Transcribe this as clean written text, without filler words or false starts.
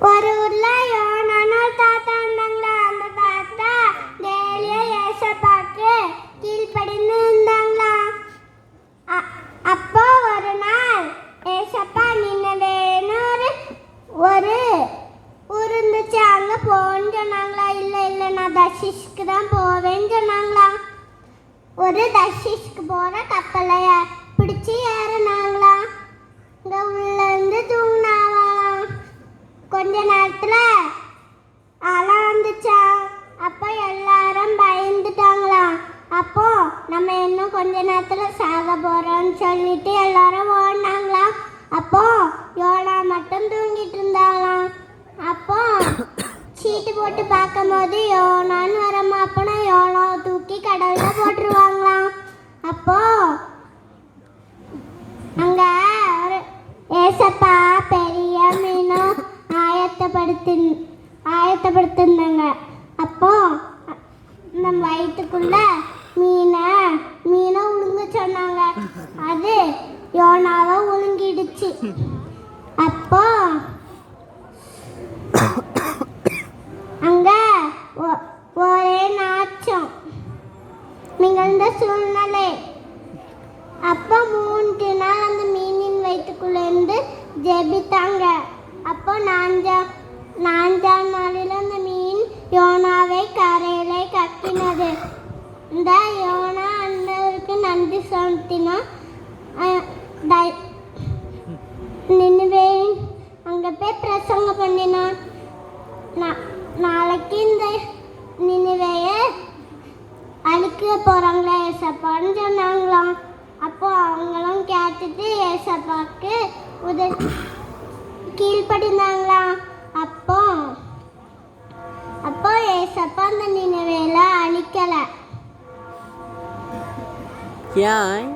ஒரு ஊர்ல யோனான்னு ஒரு தாத்தா இருந்தாங்களா. அந்த தாத்தா டெய்லியும் ஏசப்பாக்கு கீழ்ப்படிந்து இருந்தாங்களா. அப்போ ஒரு நாள் ஏசப்பா நின்னவேன்னு ஒரு ஊர் இருந்துச்சு. அங்க போன்னு சொன்னாங்களா. இல்ல நான் தர்ஷிஷ்க்கு தான் போவேன்னு சொன்னாங்களா. ஒரு தர்ஷிஷ்க்கு போற கப்பலை பிடிச்சி ஏறினாங்களா. இங்க உள்ள இருந்து தூங்கினாங்களாம். கொஞ்ச நேரத்துல அலை வந்துச்சா. அப்போ எல்லாரும் பயந்துட்டாங்களாம். அப்போ நம்ம இன்னும் கொஞ்ச நேரத்துல சாக போறோம்னு சொல்லிட்டு எல்லாரும் ஓடினாங்களாம். அப்போ யோனா மட்டும் தூங்கிட்டு இருந்தாங்களாம். அப்போ சீட்டு போட்டு பார்க்கும் போது யோனான்னு வரமா. அப்போனா யோனாவை தூக்கி கடல்ல போட்டுருவாங்களாம். அப்போ அங்க ஒரு ஏசப்பா பெரிய மீனும் ஆயத்தப்படுத்திருந்தாங்க. அப்போ நம்ம வயிற்றுக்குள்ள மீனை உழுங்க சொன்னாங்க. அது யோனாவை உழுங்கிடுச்சு. அப்போ அங்க ஒரே நாச்சம் நிகழ்ந்த சூழ்நிலை. அப்போ 3 நாள் அந்த மீனின் வயிற்றுக்குள்ள இருந்து ஜெபித்தாங்க. அப்போ 4ஆம் நாளில் அந்த மீன் யோனாவை கரையிலே கக்கினது. இந்த யோனா அண்ணருக்கு நன்றி செலுத்தினா நினைவே அங்க போய் பிரசங்கம் பண்ணினான். நாளைக்கு இந்த நினைவைய அழிக்க போறாங்களா ஏசப்பான்னு சொன்னாங்களாம். அப்போ அவங்களும் கேட்டுட்டு ஏசப்பாக்கு கீழ்ப்படிந்தாங்களாம். அப்போ ஏசப்பா அந்த நினைவையில அழிக்கல. ஏன்